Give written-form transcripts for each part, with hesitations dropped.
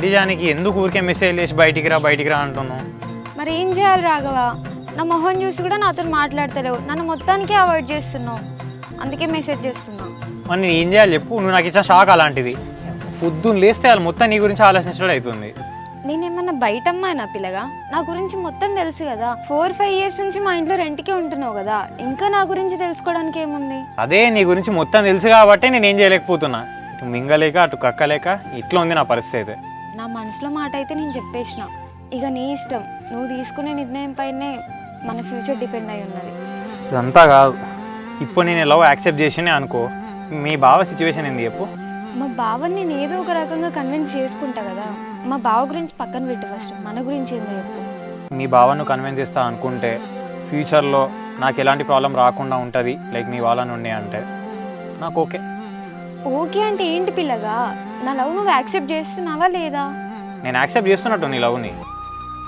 ఏంటి జానికి ఎందుకు ఊరికే మెసేజ్ చేసి బయటికి రా అంటున్నావు? మరి ఏం చేయాలి రాఘవ? నా మొహం చూసి కూడా నాతో మాట్లాడతలేవు, నన్ను మొత్తానికి అవాయిడ్ చేస్తున్నావు. అందుకే మెసేజ్ చేస్తున్నా. మరి నేను ఏం చేయాలి చెప్పు? నువ్వు నాకు ఇచ్చిన షాక్ అలాంటిది. పొద్దున్న లేస్తే వాళ్ళు మొత్తం నీ గురించి ఆలోచించడం అవుతుంది. నేనేమన్నా బయట అమ్మాయినా పిల్లగా? నా గురించి మొత్తం తెలుసు కదా. 4-5 years నుంచి మా ఇంట్లో రెంట్కే ఉంటున్నావు కదా, ఇంకా నా గురించి తెలుసుకోవడానికి ఏముంది? అదే నీ గురించి మొత్తం తెలుసు కాబట్టి నేను ఏం చేయలేకపోతున్నా. ఇటు మింగలేక అటు కక్కలేక ఇట్లా ఉంది నా పరిస్థితి. నా మనసులో మాట అయితే నేను చెప్పేసిన. ఇక నీ ఇష్టం, నువ్వు తీసుకునే నిర్ణయం పైనే మన ఫ్యూచర్ డిపెండ్ అయి ఉన్నది. ఇదంతా కాదు, ఇప్పుడు నేను లవ్ యాక్సెప్ట్ చేసినే అనుకో, మీ బావ సిచ్యువేషన్ ఏంది చెప్పు? మా బావని నేను ఏదో ఒక రకంగా కన్విన్స్ చేసుకుంటా కదా. మా బావ గురించి పక్కన పెట్టి ఫస్ట్ మన గురించి ఏందో చెప్పు. మీ బావను కన్విన్స్ చేస్తా అనుకుంటే ఫ్యూచర్లో నాకు ఎలాంటి ప్రాబ్లం రాకుండా ఉంటుంది, లైక్ మీ వాళ్ళని ఉండే అంటే నాకు ఓకే. ఓకే అంటే ఏంటి పిల్లగా? నా లవ్ నువ్వు యాక్సెప్ట్ చేస్తున్నావా లేదా? నేను యాక్సెప్ట్ చేస్తున్నట్టు నీ లవ్ని,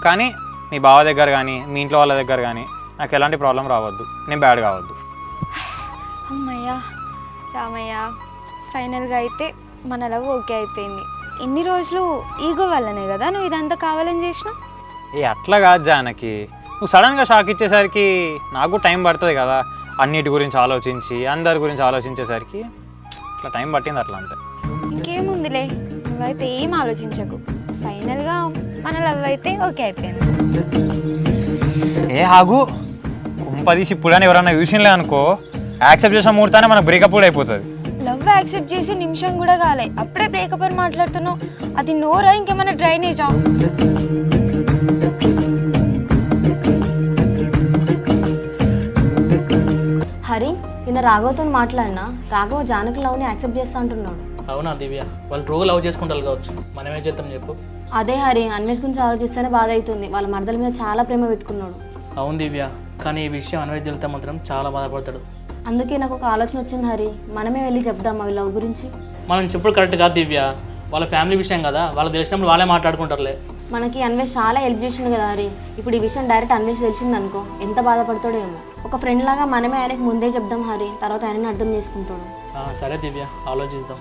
కానీ మీ బావ దగ్గర కానీ మీ ఇంట్లో వాళ్ళ దగ్గర కానీ నాకు ఎలాంటి ప్రాబ్లం రావద్దు, నేను బ్యాడ్ కావద్దు. అమ్మయ్యా రామయ్య, ఫైనల్గా అయితే మన లవ్ ఓకే అయిపోయింది. ఇన్ని రోజులు ఈగో వల్లనే కదా నువ్వు ఇదంతా కావాలని చేసినావు. అట్లా కాదు జానకి, నువ్వు సడన్గా షాక్ ఇచ్చేసరికి నాకు టైం పడుతుంది కదా, అన్నిటి గురించి ఆలోచించి అందరి గురించి ఆలోచించేసరికి అట్లా టైం పట్టింది, అట్లా అంతే. ఇంకేముందిలే, నువ్వైతే ఏం ఆలోచించకు. ఫైనల్గా మన లవ్ అయితే ఓకే అయిపోయింది. ఆగు, కుంపదీసి ఇప్పుడని ఎవరన్నా చూసినలే అనుకో, యాక్సెప్ట్ చేసిన ముహూర్తానే మనకు బ్రేకప్ కూడా అయిపోతుంది. లవ్ యాక్సెప్ట్ చేసి నిమిషం కూడా కాలే అప్పుడే బ్రేకప్ అని మాట్లాడుతున్నావు. అది నోరా ఇంకేమైనా డ్రైనేజా? హరి, నిన్న రాఘవతో మాట్లాడినా, రాఘవ జానకి లవ్ని యాక్సెప్ట్ చేస్తా అంటున్నాడు. అవునా దివ్య, వాళ్ళు ట్రూగా లవ్ చేసుకుంటారు కావచ్చు, మనమే చేద్దాం చెప్పు. అదే హరి, అన్వేష్ గురించి ఆలోచిస్తేనే బాధ అవుతుంది. వాళ్ళ మరదల మీద చాలా ప్రేమ పెట్టుకున్నాడు. అవును దివ్య, కానీ ఈ విషయం అన్వేష్ తెలితే మాత్రం చాలా బాధపడతాడు. అందుకే నాకు ఒక ఆలోచన వచ్చింది హరి, మనమే వెళ్ళి చెప్దాం అవి లవ్ గురించి. మనం చెప్పుడు కరెక్ట్ కాదు దివ్య, వాళ్ళ ఫ్యామిలీ విషయం కదా, వాళ్ళకి తెలిసినప్పుడు వాళ్ళే మాట్లాడుకుంటారులే. మనకి అన్వేష్ చాలా హెల్ప్ చేసిండు కదా హరి. ఇప్పుడు ఈ విషయం డైరెక్ట్ అన్వేష్ తెలిసింది అనుకో, ఎంత బాధపడతాడో ఏమో. ఒక ఫ్రెండ్ లాగా మనమే ఆయనకి ముందే చెప్దాం హరి, తర్వాత ఆయనని అర్థం చేసుకుంటాడు. సరే దివ్య, ఆలోచిద్దాం.